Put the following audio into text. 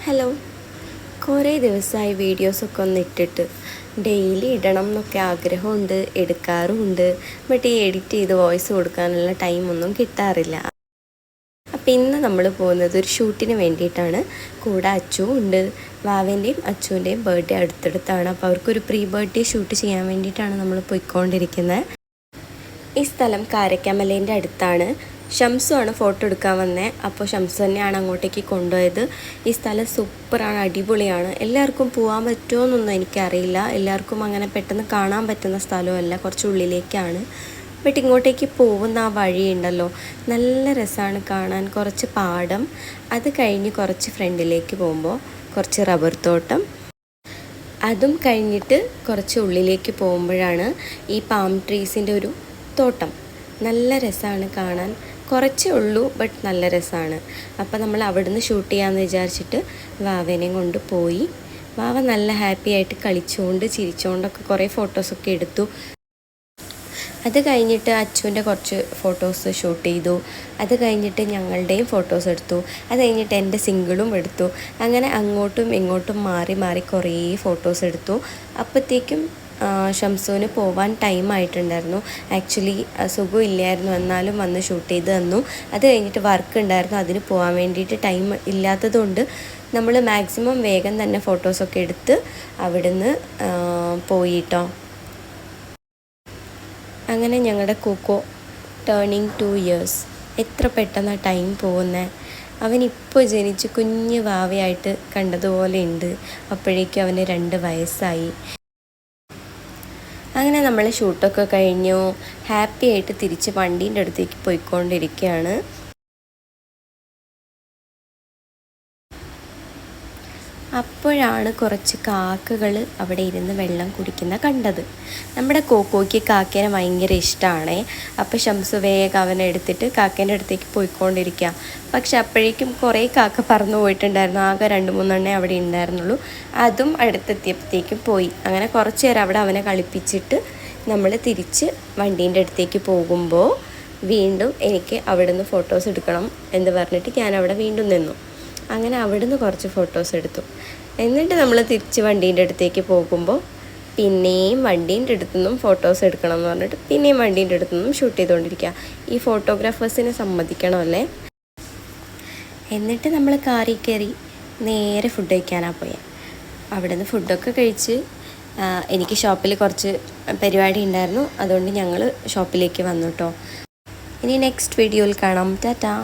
Hello, കുറേ ദിവസമായി വീഡിയോസൊക്കെ ഒന്ന് ഇട്ടിട്ട് ഡെയിലി ഇടണം എന്നൊക്കെ ആഗ്രഹമുണ്ട്, എടുക്കാറുമുണ്ട്. ബട്ട് ഈ എഡിറ്റ് ചെയ്ത് വോയിസ് കൊടുക്കാനുള്ള ടൈമൊന്നും കിട്ടാറില്ല. അപ്പം ഇന്ന് നമ്മൾ പോകുന്നത് ഒരു ഷൂട്ടിന് വേണ്ടിയിട്ടാണ്. കൂടെ അച്ചുവും ഉണ്ട്. വാവേൻ്റെയും അച്ചുവിൻ്റെയും ബർത്ത്ഡേ അടുത്തടുത്താണ്. അപ്പോൾ അവർക്കൊരു പ്രീ ബർത്ത്ഡേ ഷൂട്ട് ചെയ്യാൻ വേണ്ടിയിട്ടാണ് നമ്മൾ പോയിക്കൊണ്ടിരിക്കുന്നത്. ഈ സ്ഥലം കാരക്കാമലേൻ്റെ അടുത്താണ്. ഷംസുവാണ് ഫോട്ടോ എടുക്കാൻ വന്നത്. അപ്പോൾ ഷംസു തന്നെയാണ് അങ്ങോട്ടേക്ക് കൊണ്ടുപോയത്. ഈ സ്ഥലം സൂപ്പറാണ്, അടിപൊളിയാണ്. എല്ലാവർക്കും പോകാൻ പറ്റുമോ എന്നൊന്നും എനിക്കറിയില്ല. എല്ലാവർക്കും അങ്ങനെ പെട്ടെന്ന് കാണാൻ പറ്റുന്ന സ്ഥലമല്ല, കുറച്ച് ഉള്ളിലേക്കാണ്. ബട്ട് ഇങ്ങോട്ടേക്ക് പോകുന്ന ആ വഴിയുണ്ടല്ലോ, നല്ല രസമാണ് കാണാൻ. കുറച്ച് പാടം, അത് കഴിഞ്ഞ് കുറച്ച് ഫ്രണ്ടിലേക്ക് പോകുമ്പോൾ കുറച്ച് റബ്ബർ തോട്ടം, അതും കഴിഞ്ഞിട്ട് കുറച്ച് ഉള്ളിലേക്ക് പോകുമ്പോഴാണ് ഈ പാം ട്രീസിൻ്റെ ഒരു തോട്ടം. നല്ല രസമാണ് കാണാൻ. കുറച്ചേ ഉള്ളൂ, ബട്ട് നല്ല രസമാണ്. അപ്പോൾ നമ്മൾ അവിടുന്ന് ഷൂട്ട് ചെയ്യാമെന്ന് വിചാരിച്ചിട്ട് വാവേനെയും കൊണ്ട് പോയി. വാവ നല്ല ഹാപ്പി ആയിട്ട് കളിച്ചുകൊണ്ട് ചിരിച്ചുകൊണ്ടൊക്കെ കുറേ ഫോട്ടോസൊക്കെ എടുത്തു. അത് കഴിഞ്ഞിട്ട് അച്ചുവിൻ്റെ കുറച്ച് ഫോട്ടോസ് ഷൂട്ട് ചെയ്തു. അത് കഴിഞ്ഞിട്ട് ഞങ്ങളുടെയും ഫോട്ടോസ് എടുത്തു. അത് കഴിഞ്ഞിട്ട് എൻ്റെ സിംഗിളും എടുത്തു. അങ്ങനെ അങ്ങോട്ടും ഇങ്ങോട്ടും മാറി മാറി കുറേ ഫോട്ടോസ് എടുത്തു. അപ്പോഴത്തേക്കും ഷംസുവിന് പോവാൻ ടൈം ആയിട്ടുണ്ടായിരുന്നു. ആക്ച്വലി സുഖമില്ലായിരുന്നു, എന്നാലും വന്ന് ഷൂട്ട് ചെയ്ത് തന്നു. അത് കഴിഞ്ഞിട്ട് വർക്ക് ഉണ്ടായിരുന്നു, അതിന് പോകാൻ വേണ്ടിയിട്ട് ടൈം ഇല്ലാത്തതുകൊണ്ട് നമ്മൾ മാക്സിമം വേഗം തന്നെ ഫോട്ടോസൊക്കെ എടുത്ത് അവിടുന്ന് പോയിട്ടോ. അങ്ങനെ ഞങ്ങളുടെ കൂക്കോ ടേണിങ് 2 years. എത്ര പെട്ടെന്ന് ടൈം പോകുന്നത്. അവനിപ്പോൾ ജനിച്ച് കുഞ്ഞ് വാവയായിട്ട് കണ്ടതുപോലെ ഉണ്ട്. അപ്പോഴേക്കും അവന് 2 വയസ്സായി. അങ്ങനെ നമ്മൾ ഷൂട്ടൊക്കെ കഴിഞ്ഞു. ഹാപ്പി ആയിട്ട് തിരിച്ച് വണ്ടീൻ്റെ അടുത്തേക്ക് പോയിക്കൊണ്ടിരിക്കുകയാണ്. അപ്പോഴാണ് കുറച്ച് കാക്കകൾ അവിടെ ഇരുന്ന് വെള്ളം കുടിക്കുന്ന കണ്ടത്. നമ്മുടെ കോക്കോയ്ക്ക് കാക്കേനെ ഭയങ്കര ഇഷ്ടമാണ്. അപ്പോൾ ഷംസു വേഗം അവനെ എടുത്തിട്ട് കാക്കേൻ്റെ അടുത്തേക്ക് പോയിക്കൊണ്ടിരിക്കുക. പക്ഷെ അപ്പോഴേക്കും കുറേ കാക്ക പറന്നു പോയിട്ടുണ്ടായിരുന്നു. ആകെ 2-3 അവിടെ ഉണ്ടായിരുന്നുള്ളൂ. അതും അടുത്തെത്തിയപ്പോഴത്തേക്കും പോയി. അങ്ങനെ കുറച്ച് നേരം അവിടെ അവനെ കളിപ്പിച്ചിട്ട് നമ്മൾ തിരിച്ച് വണ്ടീൻ്റെ അടുത്തേക്ക് പോകുമ്പോൾ വീണ്ടും എനിക്ക് അവിടുന്ന് ഫോട്ടോസ് എടുക്കണം എന്ന് പറഞ്ഞിട്ട് ഞാൻ അവിടെ വീണ്ടും നിന്നു. അങ്ങനെ അവിടുന്ന് കുറച്ച് ഫോട്ടോസ് എടുത്തു. എന്നിട്ട് നമ്മൾ തിരിച്ച് വണ്ടീൻ്റെ അടുത്തേക്ക് പോകുമ്പോൾ പിന്നെയും വണ്ടീൻ്റെ അടുത്തുനിന്നും ഫോട്ടോസ് എടുക്കണം എന്ന് പറഞ്ഞിട്ട് പിന്നെയും വണ്ടീൻ്റെ അടുത്തുനിന്നും ഷൂട്ട് ചെയ്തുകൊണ്ടിരിക്കുക. ഈ ഫോട്ടോഗ്രാഫേഴ്സിനെ സമ്മതിക്കണമല്ലേ. എന്നിട്ട് നമ്മൾ കാറിൽ കയറി നേരെ ഫുഡ് കഴിക്കാനാണ് പോയത്. അവിടുന്ന് ഫുഡൊക്കെ കഴിച്ച് എനിക്ക് ഷോപ്പിൽ കുറച്ച് പരിപാടി ഉണ്ടായിരുന്നു. അതുകൊണ്ട് ഞങ്ങൾ ഷോപ്പിലേക്ക് വന്നു കേട്ടോ. ഇനി നെക്സ്റ്റ് വീഡിയോയിൽ കാണാം. ടാറ്റാ.